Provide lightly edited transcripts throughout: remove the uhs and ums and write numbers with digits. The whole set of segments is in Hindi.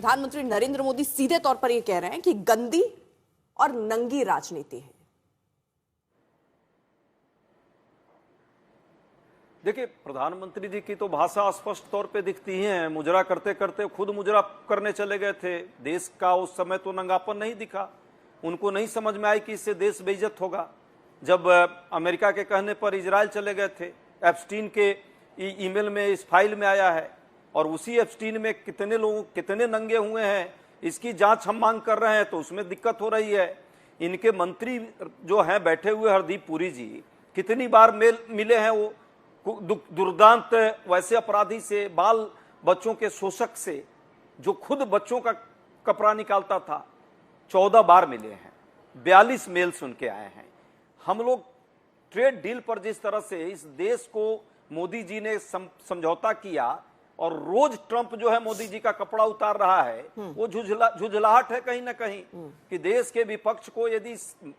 प्रधानमंत्री नरेंद्र मोदी सीधे तौर पर यह कह रहे हैं कि गंदी और नंगी राजनीति है। देखिए, प्रधानमंत्री जी की तो भाषा स्पष्ट तौर पे दिखती है। मुजरा करते करते खुद मुजरा करने चले गए थे। देश का उस समय तो नंगापन नहीं दिखा। उनको नहीं समझ में आई कि इससे देश बेइज्जत होगा। जब अमेरिका के कहने पर इजराइल चले गए थे, एप्स्टीन के ईमेल में इस फाइल में आया है, और उसी एप्स्टीन में कितने लोग कितने नंगे हुए हैं इसकी जांच हम मांग कर रहे हैं, तो उसमें दिक्कत हो रही है। इनके मंत्री जो हैं बैठे हुए हरदीप पुरी जी, कितनी बार मिले हैं वो दुर्दांत वैसे अपराधी से, बाल बच्चों के शोषक से, जो खुद बच्चों का कपड़ा निकालता था। 14 बार मिले हैं, 42 मेल सुन के आए हैं। हम लोग ट्रेड डील पर जिस तरह से इस देश को मोदी जी ने समझौता किया, और रोज ट्रंप जो है मोदी जी का कपड़ा उतार रहा है, वो झुझलाहट है कहीं ना कहीं कि देश के विपक्ष को यदि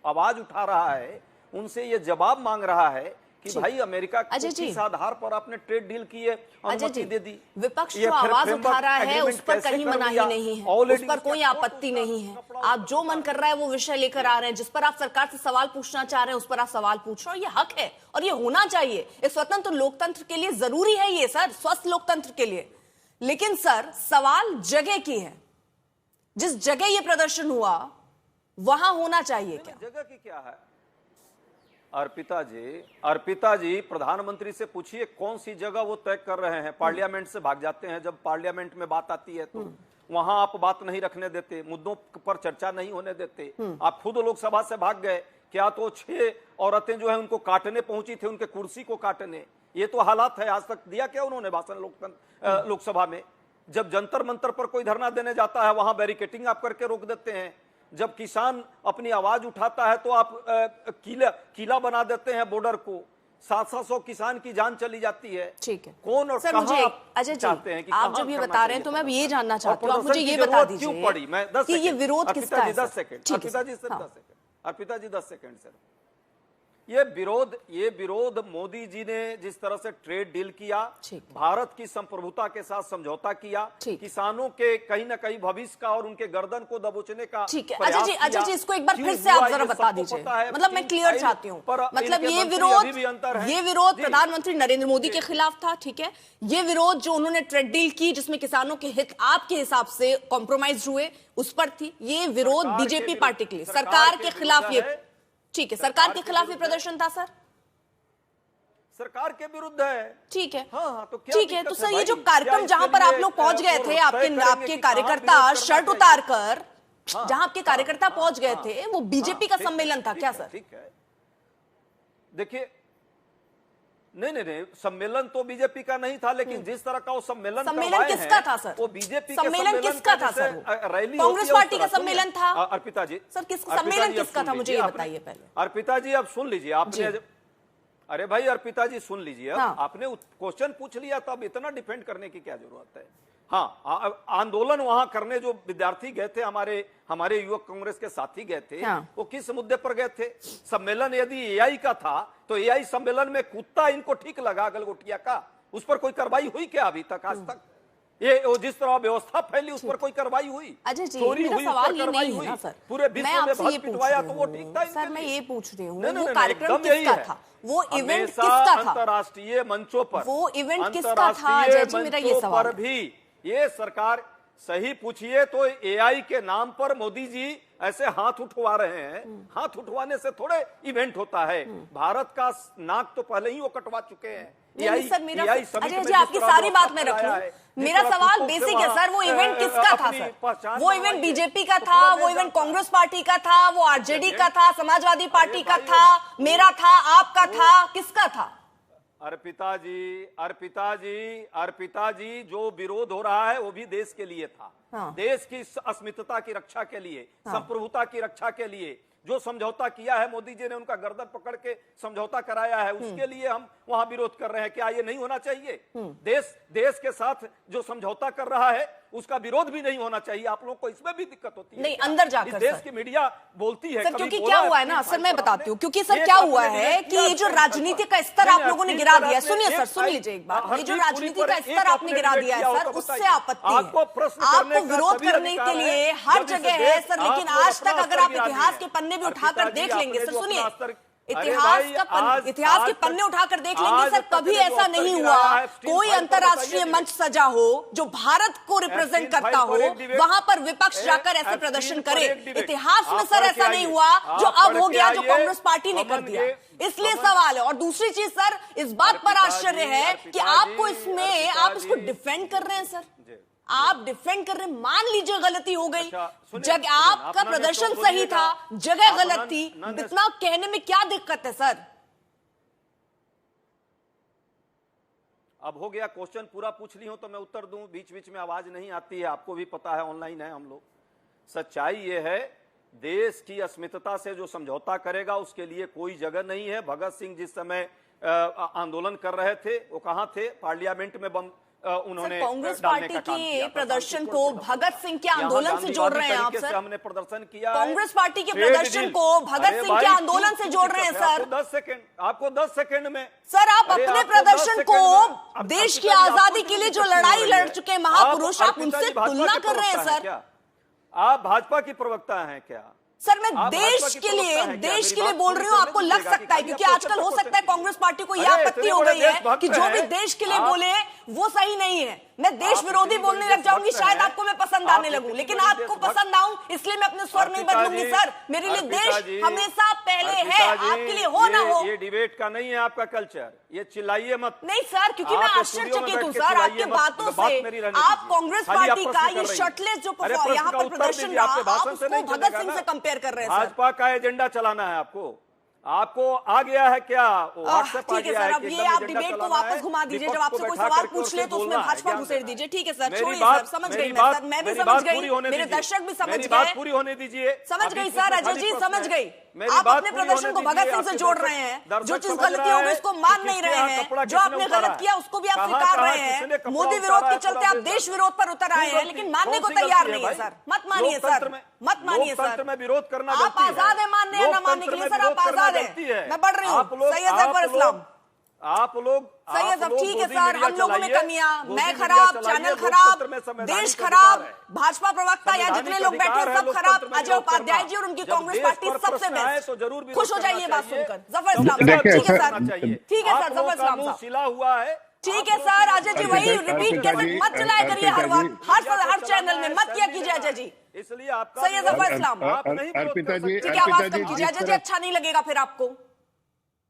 आवाज उठा रहा है, उनसे ये जवाब मांग रहा है कि भाई अमेरिका किस आधार पर आपने ट्रेड डील की है, अनुमति दे दी। विपक्ष जो आवाज उठा रहा है उस पर कहीं मनाही नहीं है, उस पर कोई आपत्ति नहीं है। आप जो मन कर रहा है वो विषय लेकर आ रहे हैं, जिस पर आप सरकार से सवाल पूछना चाह रहे हैं उस पर आप सवाल पूछ रहे हो। ये हक है और ये होना चाहिए। एक स्वतंत्र लोकतंत्र के लिए जरूरी है ये सर, स्वस्थ लोकतंत्र के लिए। लेकिन सर, सवाल जगह की है। जिस जगह ये प्रदर्शन हुआ वहां होना चाहिए क्या? जगह की क्या है? अर्पिता जी प्रधानमंत्री से पूछिए कौन सी जगह वो तय कर रहे हैं। पार्लियामेंट से भाग जाते हैं, जब पार्लियामेंट में बात आती है तो वहां आप बात नहीं रखने देते, मुद्दों पर चर्चा नहीं होने देते। आप खुद लोकसभा से भाग गए। क्या तो 6 औरतें जो है उनको काटने पहुंची थी, उनके कुर्सी को काटने। ये तो हालात है। आज तक दिया क्या उन्होंने भाषण लोकसभा में? जब जंतर मंतर पर कोई धरना देने जाता है वहां बैरिकेटिंग आप करके रोक देते हैं। जब किसान अपनी आवाज उठाता है तो आप किला बना देते हैं बॉर्डर को। 700 किसान की जान चली जाती है। ठीक है, कौन और कहां आप चाहते हैं कि आप जब ये बता रहे हैं तो मैं ये जानना चाहती हूँ, आप मुझे ये बता दीजिए क्यों पड़ी। मैं 10 सेकंड, ये विरोध किसका है? 10 सेकंड अर्पिता जी, 10 सेकंड सर। ये विरोध मोदी जी ने जिस तरह से ट्रेड डील किया, भारत की संप्रभुता के साथ समझौता किया, किसानों के कहीं ना कहीं भविष्य का और उनके गर्दन को दबोचने का। ठीक है अजय जी, इसको एक बार फिर से आप जरा बता दीजिए। मतलब मैं क्लियर चाहती हूँ। मतलब ये विरोध प्रधानमंत्री नरेंद्र मोदी के खिलाफ था, ठीक है। ये विरोध जो उन्होंने ट्रेड डील की जिसमें किसानों के हित आपके हिसाब से कॉम्प्रोमाइज हुए, उस पर थी। ये विरोध बीजेपी पार्टी के लिए, सरकार के खिलाफ ये, ठीक है, सरकार के खिलाफ ये प्रदर्शन था सर, सरकार के विरुद्ध है। ठीक है, हाँ, तो ठीक है। तो सर ये जो कार्यक्रम जहां पर आप लोग पहुंच गए थे, आपके कार्यकर्ता शर्ट उतार कर जहां आपके कार्यकर्ता पहुंच गए थे, वो बीजेपी का सम्मेलन था क्या सर? ठीक है, देखिए नहीं, सम्मेलन तो बीजेपी का नहीं था, लेकिन जिस तरह का वो सम्मेलन किसका था सर? वो बीजेपी सम्मेलन किसका था सर? कांग्रेस पार्टी का सम्मेलन था। अर्पिता जी सर, सम्मेलन किसका था मुझे ये बताइए पहले। अर्पिता जी आप सुन लीजिए, आपने अरे भाई अर्पिता जी सुन लीजिए, आपने क्वेश्चन पूछ लिया तो अब इतना डिफेंड करने की क्या जरूरत है? हाँ, आंदोलन वहां करने जो विद्यार्थी गए थे, हमारे युवक कांग्रेस के साथी गए थे, वो किस मुद्दे पर गए थे? सम्मेलन यदि एआई का था तो एआई सम्मेलन में कुत्ता इनको ठीक लगा गलगोटिया का, उस पर कोई कार्रवाई हुई क्या अभी तक? आज तक ये जिस तरह व्यवस्था फैली उस पर कोई कार्रवाई हुई? अजय जी, मेरा सवाल ये नहीं है ना सर, पूरे विश्व में भक्त पिटवाया तो वो ठीक था सर। मैं ये पूछ रही हूँ वो कार्यक्रम किसका था, वो इवेंट किसका था? अंतर्राष्ट्रीय मंचों पर वो इवेंट किसका था अजय जी, मेरा ये सवाल भी ये सरकार सही पूछिए तो एआई के नाम पर मोदी जी ऐसे हाथ उठवा रहे हैं। हाथ उठवाने से थोड़े इवेंट होता है। भारत का नाक तो पहले ही वो कटवा चुके हैं। अजय जी आपकी सारी बात मैं रखूं, मेरा सवाल बेसिक है सर, वो इवेंट किसका था सर? वो इवेंट बीजेपी का था, वो इवेंट कांग्रेस पार्टी का था, वो आरजेडी का था, समाजवादी पार्टी का था, मेरा था, आपका था, किसका था? अर्पिता जी जो विरोध हो रहा है वो भी देश के लिए था। देश की अस्मिता की रक्षा के लिए, संप्रभुता की रक्षा के लिए जो समझौता किया है मोदी जी ने, उनका गर्दन पकड़ के समझौता कराया है, उसके लिए हम वहां विरोध कर रहे हैं। क्या ये नहीं होना चाहिए? देश के साथ जो समझौता कर रहा है उसका विरोध भी नहीं होना चाहिए। आप लोगों को इसमें भी दिक्कत होती है? नहीं, अंदर जाकर देश की मीडिया बोलती है सर, क्योंकि क्या हुआ है ना सर, मैं बताती हूँ। क्योंकि सर क्या हुआ है कि ये जो राजनीति का स्तर आप लोगों ने गिरा दिया, सुनिए सर, सुन लीजिए एक बार, ये जो राजनीति का स्तर आपने गिरा दिया है सर, उससे आपत्ति है। आपको विरोध करने लिए हर जगह है सर, लेकिन आज तक अगर आप इतिहास के पन्ने भी उठाकर देख लेंगे सर, सुनिए, इतिहास के पन्ने उठाकर देख लेंगे सर, कभी ऐसा नहीं हुआ कोई अंतर्राष्ट्रीय मंच सजा हो जो भारत को रिप्रेजेंट करता हो, वहां पर विपक्ष जाकर ऐसे प्रदर्शन करे। इतिहास में सर ऐसा नहीं हुआ जो अब हो गया, जो कांग्रेस पार्टी ने कर दिया। इसलिए सवाल है। और दूसरी चीज सर, इस बात पर आश्चर्य है कि आपको इसमें, आप इसको डिफेंड कर रहे हैं सर, आप डिफेंड कर रहे हैं। मान लीजिए गलती हो गई, जगह आपका प्रदर्शन सही था, जगह गलत थी, इतना कहने में क्या दिक्कत है सर? अब हो गया, क्वेश्चन पूरा पूछ ली हो तो मैं उत्तर दूं, बीच बीच में आवाज नहीं आती है, आपको भी पता है, ऑनलाइन है हम लोग। सच्चाई ये है, देश की अस्मिता से जो समझौता करेगा उसके लिए कोई जगह नहीं है। भगत सिंह जिस समय आंदोलन कर रहे थे वो कहां थे? पार्लियामेंट में बम उन्होंने कांग्रेस पार्टी के प्रदर्शन को भगत सिंह के आंदोलन से जोड़ रहे हैं आप सर? हमने प्रदर्शन किया, कांग्रेस पार्टी के प्रदर्शन को भगत सिंह के आंदोलन से जोड़ रहे हैं सर? 10 सेकंड, आपको 10 सेकंड में सर, आप अपने प्रदर्शन को देश की आजादी के लिए जो लड़ाई लड़ चुके महापुरुष, आप उनसे तुलना कर रहे हैं सर? आप भाजपा की प्रवक्ता हैं क्या सर? मैं देश के लिए बोल रही हूँ। आपको लग सकता है, क्योंकि आजकल हो सकता है कांग्रेस पार्टी को यह आपत्ति हो गई है कि जो भी देश के लिए बोले वो सही नहीं है। मैं देश विरोधी बोलने लग जाऊंगी, शायद आपको मैं पसंद आने लगूं, लेकिन आपको पसंद आऊं इसलिए मैं अपने स्वर नहीं बदलूंगी सर। मेरे लिए देश हमेशा पहले है, आपके लिए हो ना हो। ये डिबेट का नहीं है आपका कल्चर, ये चिल्लाइए मत। नहीं सर, क्योंकि मैं आश्चर्यचकित हूं सर आपके बातों से। आप कांग्रेस पार्टी का ये शर्टलेस जो यहाँ पर प्रदर्शन रहा, आप उसको भगत सिंह से कंपेयर कर रहे हैं। भाजपा का एजेंडा चलाना है आपको आ गया है क्या? ठीक है सर, अब ये आप डिबेट को वापस घुमा दीजिए। जब आपसे कोई सवाल पूछ ले तो उसमें भाजपा घुसेड़ दीजिए। ठीक है सर, छोड़िए सर, समझ गई मैं सर, मैं भी समझ गई, मेरे दर्शक भी समझ गए, पूरी होने दीजिए। समझ गई सर, अजय जी समझ गई। आप अपने प्रदर्शन को भगत सिंह से जोड़ रहे हैं, जो चीज गलती होगी उसको मान नहीं रहे हैं, जो आपने गलत किया उसको भी आप स्वीकार रहे हैं। मोदी विरोध के चलते आप देश विरोध पर उतर आए हैं, लेकिन मानने को तैयार नहीं है सर। मत मानिए सर, मत मानिए सर, में विरोध करना आप आजाद है मानने या न मानने के लिए सर, आप आजाद है। मैं बढ़ रही हूँ सैयद जफर इस्लाम, आप लोग सैयद अब ठीक है सर, हम लोगों में कमियां, मैं खराब, चैनल खराब, देश खराब, भाजपा प्रवक्ता या जितने लोग बैठे हैं सब खराब, अजय उपाध्याय जी और उनकी कांग्रेस पार्टी सबसे बेस्ट। खुश हो जाइए बात सुनकर। जफर इस्लाम, ठीक है सर, ठीक है सर, जफर इस्लाम साहब सिला हुआ है। ठीक है सर, अजय जी वही रिपीट कैसे मत चलाया करिए हर वक्त, हर चैनल में मत किया कीजिए अजय जी। इसलिए आपका सैयद जफर इस्लाम, अर्पिता जी, ठीक है, आवाज कम कीजिए अजय जी, अच्छा नहीं लगेगा फिर आपको।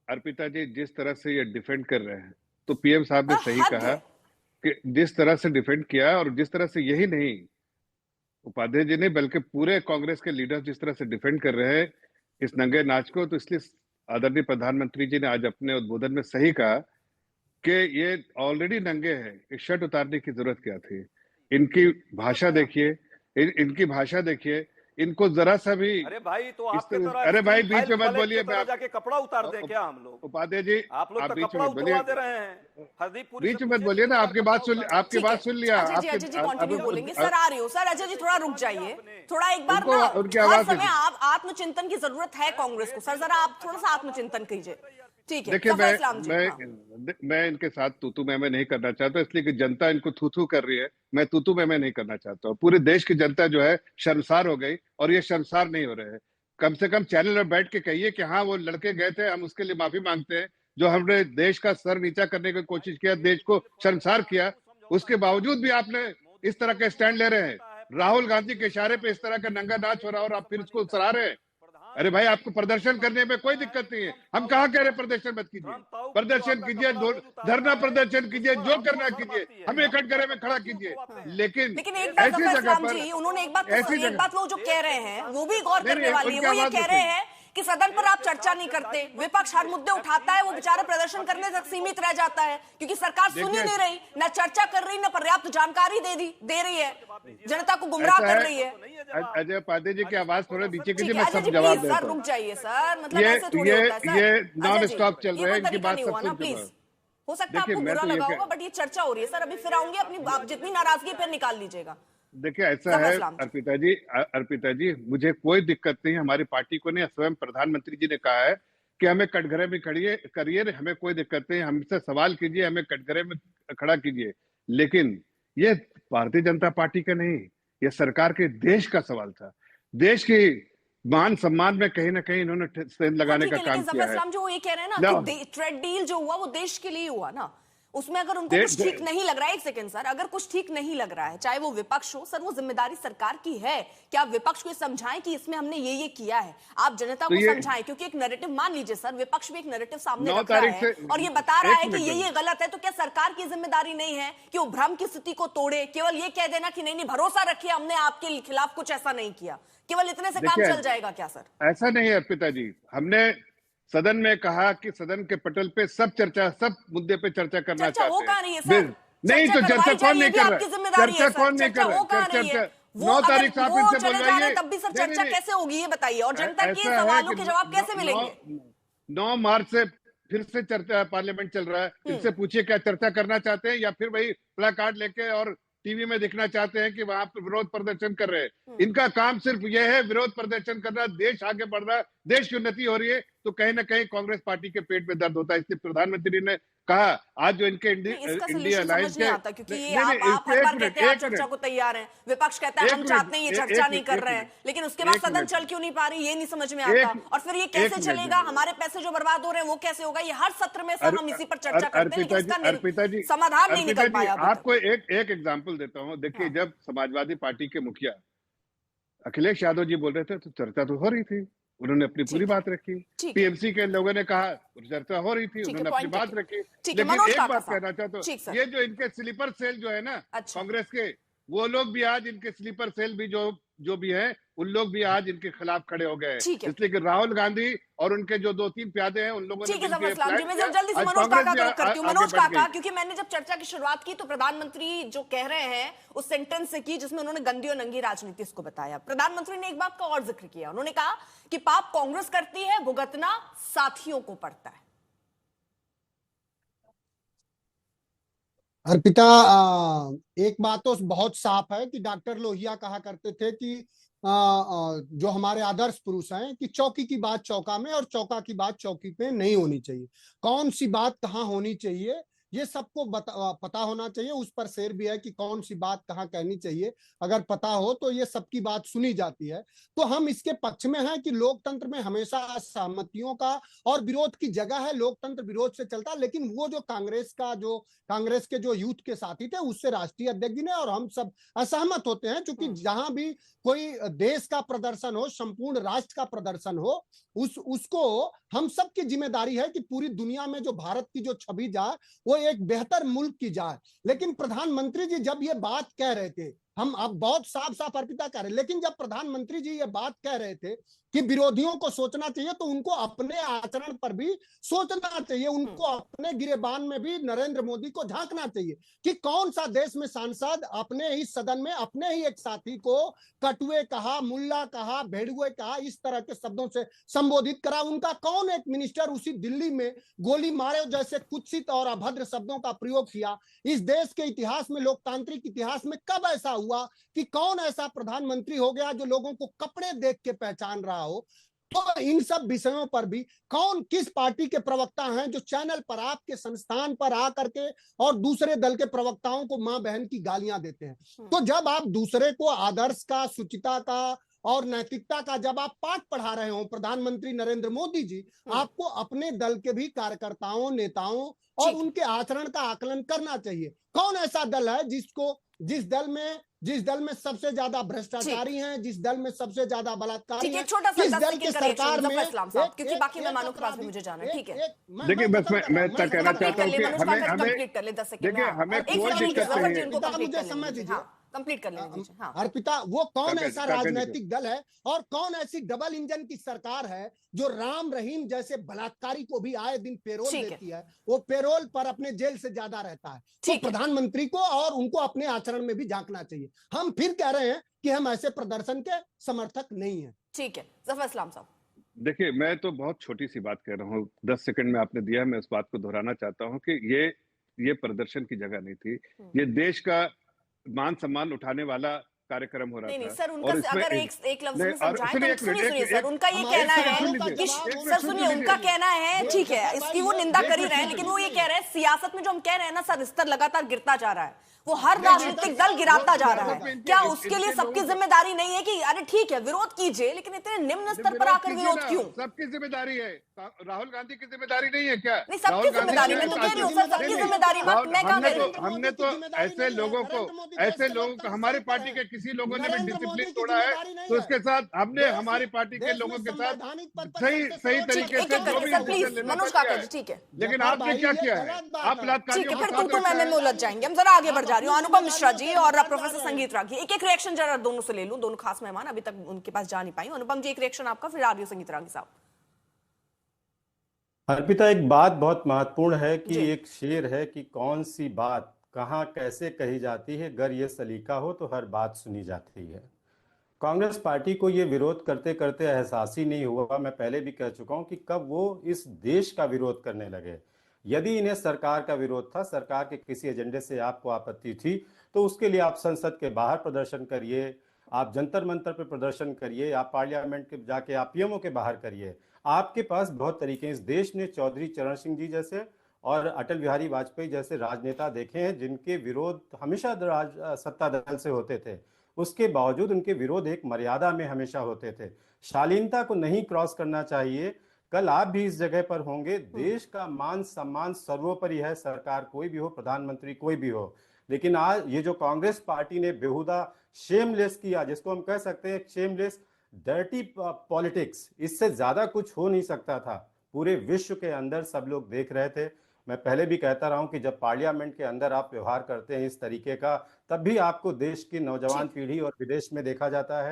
अर्पिता जी, जिस तरह से ये डिफेंड कर रहे हैं तो पीएम साहब ने सही कहा कि जिस तरह से डिफेंड किया, और जिस तरह से यही नहीं उपाध्याय जी ने बल्कि पूरे कांग्रेस के लीडर जिस तरह से डिफेंड कर रहे हैं इस नंगे नाच को, तो इसलिए आदरणीय प्रधानमंत्री जी ने आज अपने उद्बोधन में सही कहा कि ये ऑलरेडी नंगे हैं, इस शर्ट उतारने की जरूरत क्या थी। इनकी भाषा देखिए, इनकी भाषा देखिए, इनको जरा सा भी, अरे भाई तो आपके तरह, अरे भाई बीच में मत बोलिए, जाके कपड़ा उतार दे क्या हम लोग? उपाध्याय जी आप लोग तो कपड़ा उतार दे रहे हैं, बीच में मत बोलिए ना, आपकी बात सुन लिया। अजय जी कंटिन्यू बोलेंगे सर, आ रही हो सर। अजय जी थोड़ा रुक जाइए, थोड़ा एक बार ना, उनकी हर आवाज समय आप आत्मचिंतन की जरूरत है कांग्रेस को सर, जरा आप थोड़ा सा आत्मचिंतन कीजिए। ठीक है, देखिए हाँ। मैं इनके साथ तूतू मैं नहीं करना चाहता, इसलिए कि जनता इनको थू कर रही है, मैं तूतू मैं नहीं करना चाहता हूँ। पूरे देश की जनता जो है शर्मसार हो गई, और ये शर्मसार नहीं हो रहे हैं। कम से कम चैनल में बैठ के कहिए कि हाँ वो लड़के गए थे, हम उसके लिए माफी मांगते हैं, जो हमने देश का सर नीचा करने की कोशिश किया, देश को शर्मसार किया, उसके बावजूद भी आपने इस तरह का स्टैंड ले रहे हैं। राहुल गांधी के इशारे पे इस तरह का नंगा नाच हो रहा है और आप फिर इसको सराह रहे हैं। अरे भाई, आपको प्रदर्शन करने में कोई दिक्कत नहीं है, हम कहाँ कह रहे प्रदर्शन मत कीजिए, प्रदर्शन कीजिए, धरना प्रदर्शन कीजिए, जो करना कीजिए, हमें इकट्ठे में खड़ा कीजिए, लेकिन ऐसी जगह पर उन्होंने एक बात वो जो कह रहे हैं वो भी गौर करने वाली है। वो ये कह रहे हैं कि सदन पर आप चर्चा नहीं करते, विपक्ष हर मुद्दे उठाता है, वो बेचारा प्रदर्शन करने तक सीमित रह जाता है, क्योंकि सरकार सुन ही नहीं रही, न चर्चा कर रही, न पर्याप्त जानकारी दे रही है, जनता को गुमराह कर रही है। अजय उपाध्याय जी की आवाज थोड़ा नीचे कीजिए, मैं सब जवाब देता हूं। रुक जाइए सर, मतलब ऐसे थोड़ी होता है सर, ये नॉन स्टॉप चल रहा है, इनकी बात सब प्लीज। हो सकता है आपको बुरा लगा होगा, बट ये चर्चा हो रही है सर, अभी फिर आऊंगी, अपनी आप जितनी नाराजगी फिर निकाल लीजिएगा। देखिए ऐसा है अर्पिता जी, मुझे कोई दिक्कत नहीं, हमारी पार्टी को नहीं, स्वयं प्रधानमंत्री जी ने कहा है कि हमें कटघरे में करिए, हमें कोई दिक्कत नहीं, हमसे सवाल कीजिए, हमें कटघरे में खड़ा कीजिए, लेकिन ये भारतीय जनता पार्टी का नहीं, यह सरकार के देश का सवाल था। देश की मान सम्मान में कहीं ना कहीं इन्होंने सेंध लगाने का काम किया है। जो ये कह रहे हैं ना कि ट्रेड डील जो हुआ वो देश के लिए हुआ ना, उसमें अगर उनको कुछ ठीक नहीं लग रहा है, एक सेकंड सर, अगर कुछ ठीक नहीं लग रहा है, चाहे वो विपक्ष हो, सर वो जिम्मेदारी सरकार की है कि आप विपक्ष को समझाएं कि इसमें हमने ये किया है, आप जनता को समझाएं, क्योंकि एक नैरेटिव, मान लीजिए सर, विपक्ष भी एक नैरेटिव सामने रख रहा है और ये बता रहा है कि ये गलत है, तो क्या सरकार की जिम्मेदारी नहीं है कि वो भ्रम की स्थिति को तोड़े? केवल ये कह देना कि नहीं भरोसा रखिए, हमने आपके खिलाफ कुछ ऐसा नहीं किया, केवल इतने से काम चल जाएगा क्या सर? ऐसा नहीं है अर्पिता जी, हमने सदन में कहा कि सदन के पटल पे सब मुद्दे पे चर्चा करना चाहते हैं। नहीं तो चर्चा कौन नहीं कर रहा है? चर्चा कौन नहीं कर रहा है? चर्चा 9 तारीख से आप इनसे बोलवाइए, तब भी सर चर्चा कैसे होगी ये बताइए, और जनता के सवालों के जवाब कैसे मिलेंगे? 9 मार्च से फिर से चर्चा पार्लियामेंट चल रहा है, इनसे पूछिए क्या चर्चा करना चाहते हैं या फिर वही प्ला कार्ड लेके और टीवी में दिखना चाहते हैं कि वहां पर विरोध प्रदर्शन कर रहे हैं। इनका काम सिर्फ यह है, विरोध प्रदर्शन करना, देश आगे बढ़ रहा है, देश की उन्नति हो रही है, तो कहीं ना कहीं कांग्रेस पार्टी के पेट में दर्द होता है। इसलिए प्रधानमंत्री ने कहा आज जो इनके इंडिया अलायंस के, क्योंकि ये आप हर बार कहते हैं चर्चा को तैयार हैं, विपक्ष कहता है हम चाहते हैं ये चर्चा नहीं कर रहे हैं, लेकिन उसके बाद सदन चल क्यों नहीं पा रही ये नहीं समझ में आता, और फिर ये कैसे चलेगा, हमारे पैसे जो बर्बाद हो रहे हैं वो कैसे होगा? ये हर सत्र में सर हम इसी पर चर्चा करते हैं, लेकिन इसका समाधान नहीं निकल पाया। आपको एक एग्जाम्पल देता हूँ। देखिए, जब समाजवादी पार्टी के मुखिया अखिलेश यादव जी बोल रहे थे तो चर्चा तो हो रही थी, उन्होंने अपनी पूरी बात रखी। पीएमसी के लोगों ने कहा, चर्चा हो रही थी, उन्होंने अपनी बात रखी। लेकिन एक बात कहना चाहता हूँ, ये जो इनके स्लीपर सेल जो है ना कांग्रेस के, वो लोग भी आज, इनके स्लीपर सेल भी जो भी है, उन लोग भी आज इनके खिलाफ खड़े हो गए, इसलिए कि राहुल गांधी और उनके जो 2-3 प्यादे हैं उन लोगों ने जल्दी से मनोज काका को करती हूँ। मनोज काका, क्योंकि मैंने जब चर्चा की शुरुआत की तो प्रधानमंत्री जो कह रहे हैं उस सेंटेंस से की जिसमें उन्होंने गंदी और नंगी राजनीति इसको बताया। प्रधानमंत्री ने एक बात का और जिक्र किया, उन्होंने कहा कि पाप कांग्रेस करती है, भुगतना साथियों को पड़ता है। अर्पिता, एक बात तो बहुत साफ है कि डॉक्टर लोहिया कहा करते थे कि जो हमारे आदर्श पुरुष हैं कि चौकी की बात चौका में और चौका की बात चौकी पे नहीं होनी चाहिए। कौन सी बात कहाँ होनी चाहिए ये सबको पता होना चाहिए। उस पर शेर भी है कि कौन सी बात कहाँ कहनी चाहिए, अगर पता हो तो ये सबकी बात सुनी जाती है। तो हम इसके पक्ष में हैं कि लोकतंत्र में हमेशा असहमतियों का और विरोध की जगह है, लोकतंत्र विरोध से चलता है। लेकिन वो जो कांग्रेस के जो यूथ के साथी थे उससे राष्ट्रीय अध्यक्ष जी ने और हम सब असहमत होते हैं, क्योंकि जहां भी कोई देश का प्रदर्शन हो, संपूर्ण राष्ट्र का प्रदर्शन हो, उसको हम सब की जिम्मेदारी है कि पूरी दुनिया में जो भारत की जो छवि जाए वो एक बेहतर मुल्क की जाए। लेकिन प्रधानमंत्री जी जब ये बात कह रहे थे, हम अब बहुत साफ साफ अर्पिता कह रहे, लेकिन जब प्रधानमंत्री जी ये बात कह रहे थे कि विरोधियों को सोचना चाहिए, तो उनको अपने आचरण पर भी सोचना चाहिए, उनको अपने गिरेबान में भी नरेंद्र मोदी को झांकना चाहिए कि कौन सा देश में सांसद अपने ही सदन में अपने ही एक साथी को कटुए कहा, मुल्ला कहा, भेड़ुए कहा, इस तरह के शब्दों से संबोधित करा। उनका कौन एक मिनिस्टर उसी दिल्ली में गोली मारे जैसे कुत्सित और अभद्र शब्दों का प्रयोग किया? इस देश के इतिहास में, लोकतांत्रिक इतिहास में कब ऐसा हुआ कि कौन ऐसा प्रधानमंत्री हो गया जो लोगों को कपड़े देख के पहचान रहा हो? तो इन सब विषयों पर भी कौन किस पार्टी के प्रवक्ता हैं जो चैनल पर आपके संस्थान पर आकर के और दूसरे दल के प्रवक्ताओं को मां बहन की गालियां देते हैं? तो जब आप दूसरे को आदर्श का, शुचिता का और नैतिकता का जब आप पाठ पढ़ा रहे हो, प्रधानमंत्री नरेंद्र मोदी जी, आपको अपने दल के भी कार्यकर्ताओं, नेताओं और उनके आचरण का आकलन करना चाहिए। कौन ऐसा दल है जिस दल में सबसे ज्यादा भ्रष्टाचारी हैं, जिस दल में सबसे ज्यादा बलात्कारी हैं, किस दल की सरकार में, क्योंकि बाकी मेहमानों के पास भी मुझे जाना है। ठीक है, देखिए बस मैं इतना कहना चाहता हूँ कि हमें कोई दिक्कत नहीं, मुझे समझ दीजिए, कंप्लीट कर लीजिए। हाँ। अर्पिता, वो कौन ऐसा राजनीतिक दल है और कौन ऐसी डबल इंजन की सरकार है जो राम रहीम जैसे बलात्कारी को भी आए दिन पेरोल देती है, वो पेरोल पर अपने जेल से ज्यादा रहता है? तो प्रधानमंत्री को और उनको अपने आचरण में भी झांकना चाहिए। हम फिर कह रहे हैं कि हम ऐसे प्रदर्शन के समर्थक नहीं है। ठीक है, जफर इस्लाम साहब। देखिए, मैं तो बहुत छोटी सी बात कह रहा हूँ, 10 सेकंड में आपने दिया है, मैं उस बात को दोहराना चाहता हूँ कि ये प्रदर्शन की जगह नहीं थी। ये देश का मान सम्मान उठाने वाला कार्यक्रम हो रहा नहीं था। सर, उनका और इसमें अगर एक लफ्ज में और समझाएं सुनिए तो सुनिए सर, उनका ये हमारे कहना है सवालों का कि जवाब सर सुनिए, उनका कहना है ठीक है, इसकी वो निंदा कर ही रहे हैं, लेकिन वो ये कह रहे हैं सियासत में जो हम कह रहे हैं ना सर, स्तर लगातार गिरता जा रहा है, वो हर राजनीतिक दल गिराता जा रहा है। क्या उसके लिए सबकी जिम्मेदारी नहीं है कि अरे ठीक है विरोध कीजिए, लेकिन इतने निम्न स्तर पर आकर विरोध क्यों? सबकी जिम्मेदारी है, राहुल गांधी की जिम्मेदारी नहीं है क्या? नहीं, सबकी जिम्मेदारी, मैं तो कह रही हूँ सर, सबकी जिम्मेदारी, मैं कहा कह रही हूँ। हमने तो ऐसे लोगों को हमारी पार्टी के किसी लोगों ने भी डिसिप्लिन तोड़ा है, तो उसके साथ हमने हमारी पार्टी के लोगों के साथ सही तरीके से जो भी प्लीज मनोज काका जी, ठीक है, लेकिन आपने क्या किया है? आप ठीक है, फिर तू मैं में उलझ जाएंगे हम, जरा आगे बढ़ जा रही हूँ। अनुपम मिश्रा जी और प्रोफेसर संगीत रागी, एक रिएक्शन जरा दोनों से ले लूं, दोनों खास मेहमान अभी तक उनके पास जा नहीं पाई। अनुपम जी, एक रिएक्शन आपका, फिर आ रही हो संगीत रागी साहब। अर्पिता, एक बात बहुत महत्वपूर्ण है कि एक शेर है कि कौन सी बात कहाँ कैसे कही जाती है, अगर ये सलीका हो तो हर बात सुनी जाती है। कांग्रेस पार्टी को ये विरोध करते करते एहसास ही नहीं हुआ, मैं पहले भी कह चुका हूं, कि कब वो इस देश का विरोध करने लगे। यदि इन्हें सरकार का विरोध था, सरकार के किसी एजेंडे से आपको आपत्ति थी, तो उसके लिए आप संसद के बाहर प्रदर्शन करिए, आप जंतर मंतर पर प्रदर्शन करिए, आप पार्लियामेंट के जाके आप पीएमओ के बाहर करिए। आपके पास बहुत तरीके हैं। इस देश ने चौधरी चरण सिंह जी जैसे और अटल बिहारी वाजपेयी जैसे राजनेता देखे हैं जिनके विरोध हमेशा सत्ता दल से होते थे, उसके बावजूद उनके विरोध एक मर्यादा में हमेशा होते थे। शालीनता को नहीं क्रॉस करना चाहिए। कल आप भी इस जगह पर होंगे। देश का मान सम्मान सर्वोपरि है, सरकार कोई भी हो, प्रधानमंत्री कोई भी हो। लेकिन आज ये जो कांग्रेस पार्टी ने बेहुदा शेमलेस किया, जिसको हम कह सकते हैं शेमलेस डर्टी पॉलिटिक्स, इससे ज्यादा कुछ हो नहीं सकता था। पूरे विश्व के अंदर सब लोग देख रहे थे। मैं पहले भी कहता रहा हूं कि जब पार्लियामेंट के अंदर आप व्यवहार करते हैं इस तरीके का, तब भी आपको देश की नौजवान पीढ़ी और विदेश में देखा जाता है।